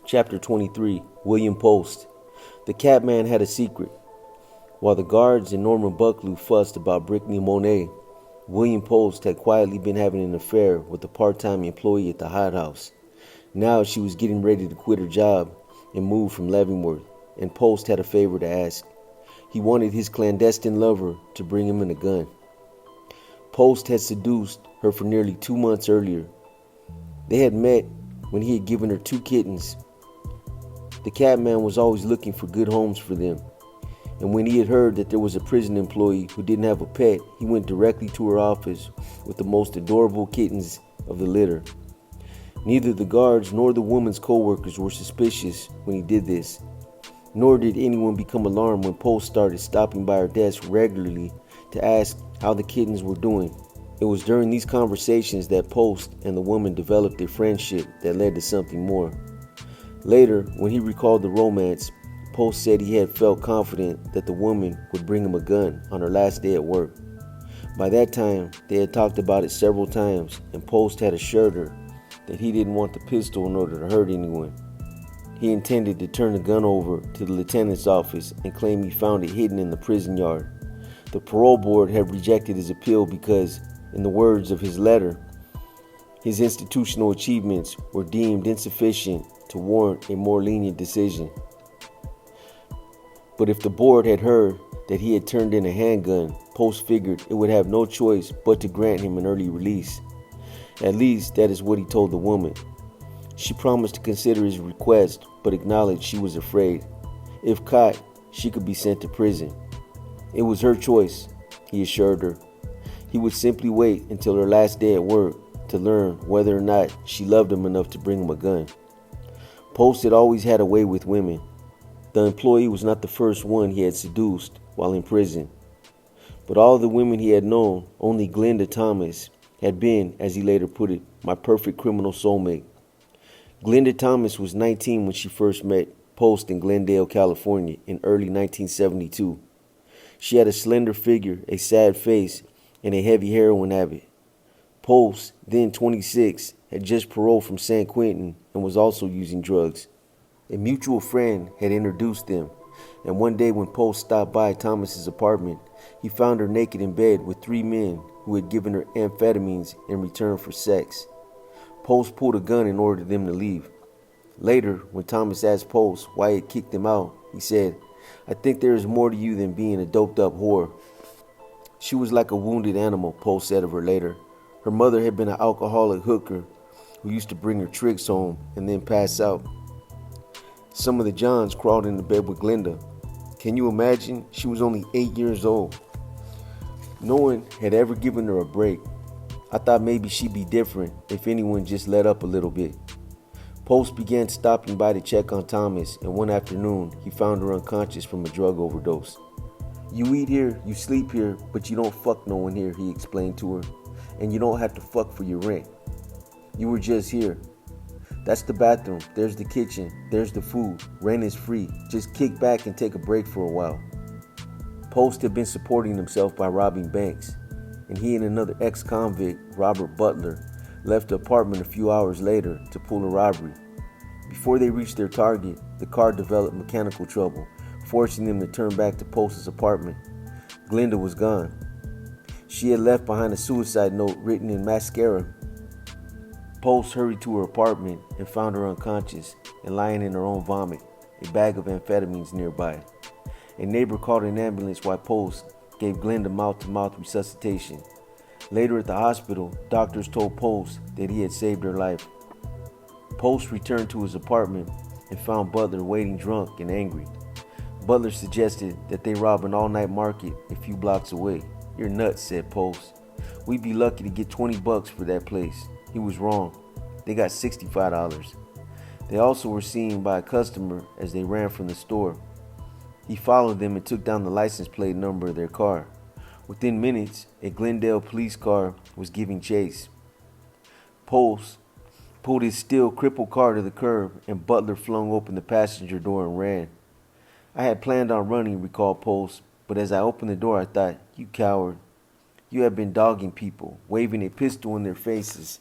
Chapter 23, William Post. The Catman had a secret. While the guards and Norman Bucklew fussed about Brittany Monet, William Post had quietly been having an affair with a part-time employee at the hot house. Now she was getting ready to quit her job and move from Leavenworth, and Post had a favor to ask. He wanted his clandestine lover to bring him in a gun. Post had seduced her for nearly 2 months earlier. They had met when he had given her 2 kittens. The Catman was always looking for good homes for them, and when he had heard that there was a prison employee who didn't have a pet, he went directly to her office with the most adorable kittens of the litter. Neither the guards nor the woman's co-workers were suspicious when he did this, nor did anyone become alarmed when Post started stopping by her desk regularly to ask how the kittens were doing. It was during these conversations that Post and the woman developed a friendship that led to something more. Later, when he recalled the romance, Post said he had felt confident that the woman would bring him a gun on her last day at work. By that time, they had talked about it several times, and Post had assured her that he didn't want the pistol in order to hurt anyone. He intended to turn the gun over to the lieutenant's office and claim he found it hidden in the prison yard. The parole board had rejected his appeal because, in the words of his letter, his institutional achievements were deemed insufficient to warrant a more lenient decision. But if the board had heard that he had turned in a handgun, Post figured it would have no choice but to grant him an early release. At least that is what he told the woman. She promised to consider his request, but acknowledged she was afraid. If caught, she could be sent to prison. It was her choice, he assured her. He would simply wait until her last day at work to learn whether or not she loved him enough to bring him a gun. Post had always had a way with women. The employee was not the first one he had seduced while in prison. But all the women he had known, only Glenda Thomas had been, as he later put it, my perfect criminal soulmate. Glenda Thomas was 19 when she first met Post in Glendale, California in early 1972. She had a slender figure, a sad face, and a heavy heroin habit. Post, then 26, had just paroled from San Quentin and was also using drugs. A mutual friend had introduced them, and one day when Post stopped by Thomas's apartment, he found her naked in bed with 3 men who had given her amphetamines in return for sex. Post pulled a gun and ordered them to leave. Later, when Thomas asked Post why he had kicked them out, he said, "I think there is more to you than being a doped-up whore." She was like a wounded animal, Post said of her later. Her mother had been an alcoholic hooker who used to bring her tricks home and then pass out. Some of the Johns crawled into bed with Glenda. Can you imagine? She was only 8 years old. No one had ever given her a break. I thought maybe she'd be different if anyone just let up a little bit. Post began stopping by to check on Thomas, and one afternoon he found her unconscious from a drug overdose. "You eat here, you sleep here, but you don't fuck no one here," he explained to her. "And you don't have to fuck for your rent. You were just here. That's the bathroom, there's the kitchen, there's the food. Rent is free. Just kick back and take a break for a while." Post had been supporting himself by robbing banks, and he and another ex-convict, Robert Butler, left the apartment a few hours later to pull a robbery. Before they reached their target, the car developed mechanical trouble, forcing them to turn back to Post's apartment. Glenda was gone. She had left behind a suicide note written in mascara. Post hurried to her apartment and found her unconscious and lying in her own vomit, a bag of amphetamines nearby. A neighbor called an ambulance while Post gave Glenda mouth-to-mouth resuscitation. Later at the hospital, doctors told Post that he had saved her life. Post returned to his apartment and found Butler waiting drunk and angry. Butler suggested that they rob an all-night market a few blocks away. "You're nuts," said Post. "We'd be lucky to get $20 for that place." He was wrong. They got $65. They also were seen by a customer as they ran from the store. He followed them and took down the license plate number of their car. Within minutes, a Glendale police car was giving chase. Post pulled his still crippled car to the curb, and Butler flung open the passenger door and ran. "I had planned on running," recalled Post, "but as I opened the door I thought, you coward. You have been dogging people, waving a pistol in their faces,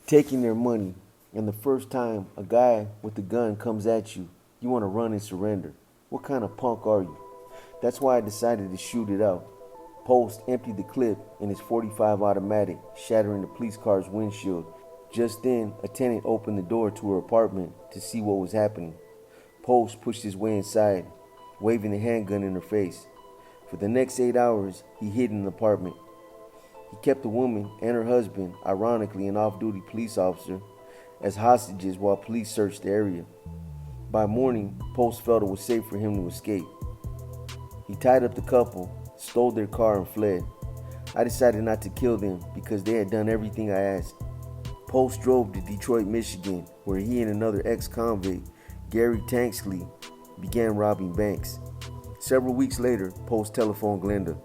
taking their money, And the first time a guy with a gun comes at you, you want to run and surrender. What kind of punk are you? That's why I decided to shoot it out. Post emptied the clip in his .45 automatic, shattering the police car's windshield. Just then, a tenant opened the door to her apartment to see what was happening. Post pushed his way inside, waving the handgun in her face. For the next 8 hours, he hid in the apartment. He kept the woman and her husband, ironically an off-duty police officer, as hostages while police searched the area. By morning, Post felt it was safe for him to escape. He tied up the couple, stole their car, and fled. I decided not to kill them because they had done everything I asked. Post drove to Detroit, Michigan, where he and another ex-convict, Gary Tanksley, began robbing banks. Several weeks later, Post telephoned Glenda.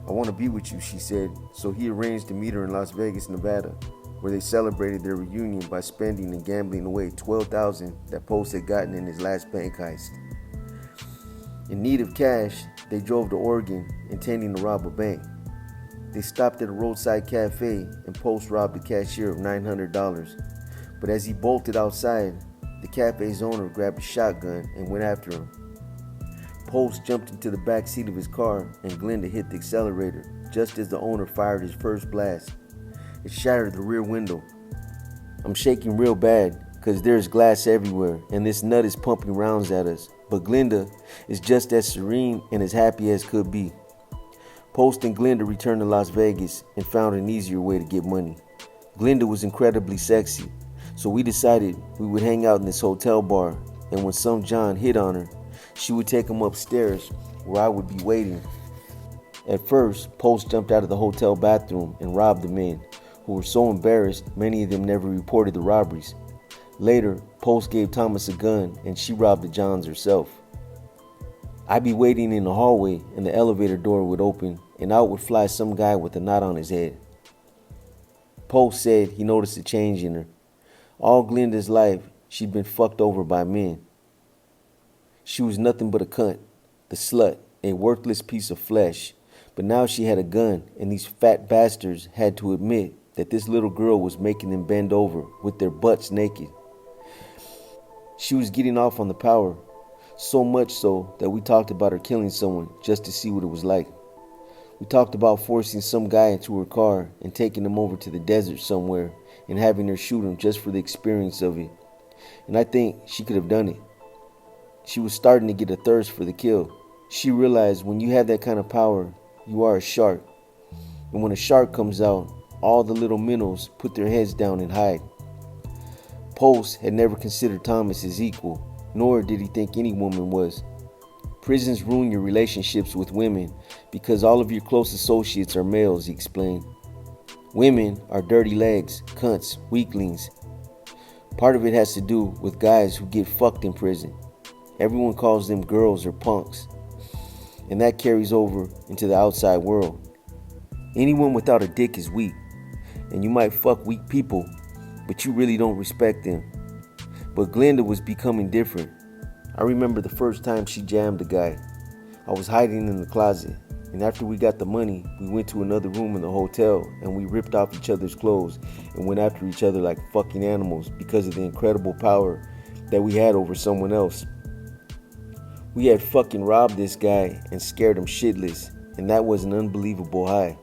"I want to be with you," she said, so he arranged to meet her in Las Vegas, Nevada, where they celebrated their reunion by spending and gambling away $12,000 that Post had gotten in his last bank heist. In need of cash, they drove to Oregon, intending to rob a bank. They stopped at a roadside cafe and Post robbed the cashier of $900. But as he bolted outside, the cafe's owner grabbed a shotgun and went after him. Post jumped into the back seat of his car and Glenda hit the accelerator just as the owner fired his first blast. It shattered the rear window. I'm shaking real bad because there's glass everywhere and this nut is pumping rounds at us. But Glenda is just as serene and as happy as could be. Post and Glenda returned to Las Vegas and found an easier way to get money. Glenda was incredibly sexy, so we decided we would hang out in this hotel bar, and when some John hit on her, she would take him upstairs where I would be waiting. At first, Post jumped out of the hotel bathroom and robbed the men, who were so embarrassed many of them never reported the robberies. Later, Post gave Thomas a gun and she robbed the Johns herself. I'd be waiting in the hallway and the elevator door would open and out would fly some guy with a knot on his head. Post said he noticed a change in her. All Glenda's life, she'd been fucked over by men. She was nothing but a cunt, the slut, a worthless piece of flesh. But now she had a gun and these fat bastards had to admit that this little girl was making them bend over with their butts naked. She was getting off on the power. So much so that we talked about her killing someone just to see what it was like. We talked about forcing some guy into her car and taking him over to the desert somewhere and having her shoot him just for the experience of it. And I think she could have done it. She was starting to get a thirst for the kill. She realized when you have that kind of power, you are a shark. And when a shark comes out, all the little minnows put their heads down and hide. Post had never considered Thomas his equal, nor did he think any woman was. Prisons ruin your relationships with women because all of your close associates are males, he explained. Women are dirty legs, cunts, weaklings. Part of it has to do with guys who get fucked in prison. Everyone calls them girls or punks. And that carries over into the outside world. Anyone without a dick is weak. And you might fuck weak people, but you really don't respect them. But Glenda was becoming different. I remember the first time she jammed a guy. I was hiding in the closet, and after we got the money, we went to another room in the hotel and we ripped off each other's clothes and went after each other like fucking animals because of the incredible power that we had over someone else. We had fucking robbed this guy and scared him shitless, and that was an unbelievable high.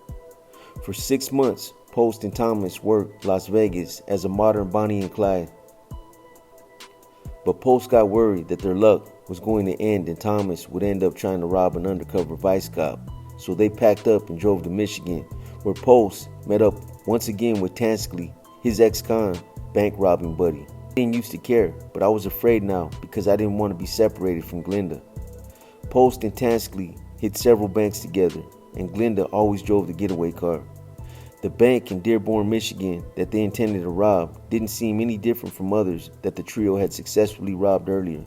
For 6 months, Post and Thomas worked Las Vegas as a modern Bonnie and Clyde. But Post got worried that their luck was going to end and Thomas would end up trying to rob an undercover vice cop. So they packed up and drove to Michigan, where Post met up once again with Tanskley, his ex-con bank robbing buddy. I didn't used to care, but I was afraid now because I didn't want to be separated from Glenda. Post and Tanskley hit several banks together, and Glenda always drove the getaway car. The bank in Dearborn, Michigan that they intended to rob didn't seem any different from others that the trio had successfully robbed earlier.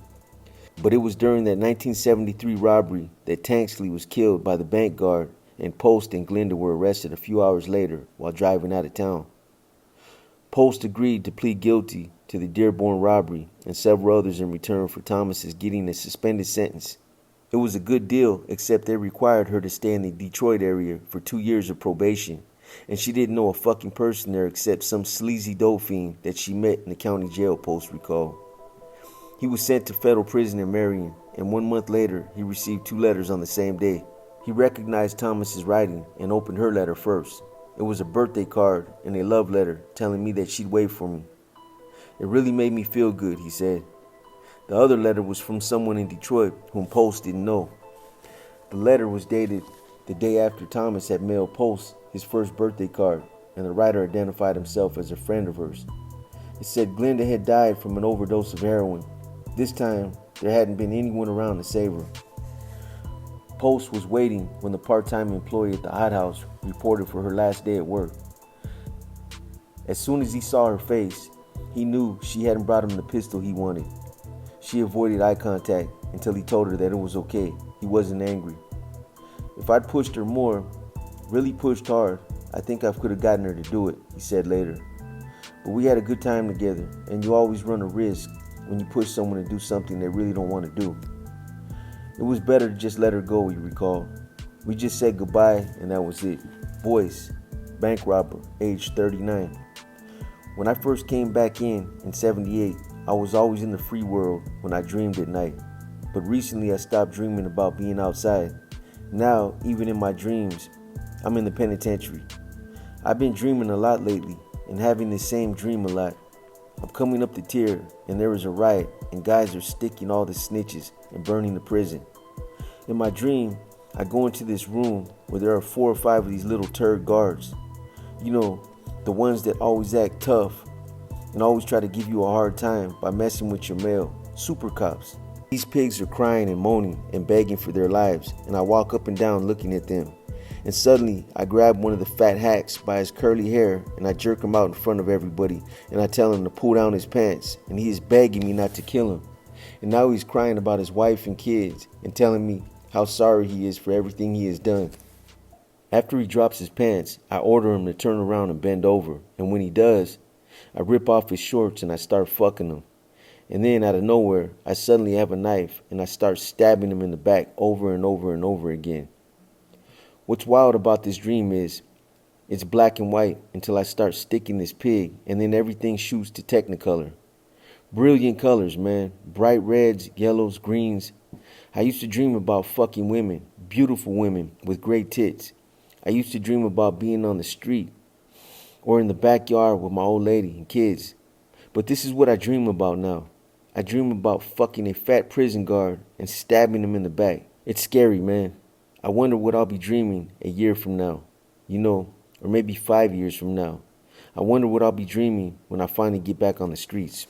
But it was during that 1973 robbery that Tanksley was killed by the bank guard, and Post and Glenda were arrested a few hours later while driving out of town. Post agreed to plead guilty to the Dearborn robbery and several others in return for Thomas's getting a suspended sentence. It was a good deal, except they required her to stay in the Detroit area for 2 years of probation, And she didn't know a fucking person there except some sleazy dope fiend that she met in the county jail, Post recalled. He was sent to federal prison in Marion, and 1 month later, he received 2 letters on the same day. He recognized Thomas's writing and opened her letter first. It was a birthday card and a love letter telling me that she'd wait for me. It really made me feel good, he said. The other letter was from someone in Detroit whom Post didn't know. The letter was dated the day after Thomas had mailed Post his first birthday card, and the writer identified himself as a friend of hers. It said Glenda had died from an overdose of heroin. This time, there hadn't been anyone around to save her. Post was waiting when the part-time employee at the outhouse reported for her last day at work. As soon as he saw her face, he knew she hadn't brought him the pistol he wanted. She avoided eye contact until he told her that it was okay. He wasn't angry. If I'd pushed her more, really pushed hard, I think I could have gotten her to do it, he said later. But we had a good time together, and you always run a risk when you push someone to do something they really don't want to do. It was better to just let her go, he recalled. We just said goodbye, and that was it. Voice, bank robber, age 39. When I first came back in 78, I was always in the free world when I dreamed at night. But recently I stopped dreaming about being outside. Now, even in my dreams, I'm in the penitentiary. I've been dreaming a lot lately and having the same dream a lot. I'm coming up the tier and there is a riot and guys are sticking all the snitches and burning the prison. In my dream, I go into this room where there are 4 or 5 of these little turd guards. You know, the ones that always act tough and always try to give you a hard time by messing with your mail. Super cops. These pigs are crying and moaning and begging for their lives, and I walk up and down looking at them. And suddenly, I grab one of the fat hacks by his curly hair and I jerk him out in front of everybody, and I tell him to pull down his pants, and he is begging me not to kill him. And now he's crying about his wife and kids and telling me how sorry he is for everything he has done. After he drops his pants, I order him to turn around and bend over, and when he does, I rip off his shorts and I start fucking him. And then out of nowhere, I suddenly have a knife and I start stabbing him in the back over and over and over again. What's wild about this dream is it's black and white until I start sticking this pig, and then everything shoots to Technicolor. Brilliant colors, man. Bright reds, yellows, greens. I used to dream about fucking women, beautiful women with great tits. I used to dream about being on the street or in the backyard with my old lady and kids. But this is what I dream about now. I dream about fucking a fat prison guard and stabbing him in the back. It's scary, man. I wonder what I'll be dreaming a year from now, or maybe 5 years from now. I wonder what I'll be dreaming when I finally get back on the streets.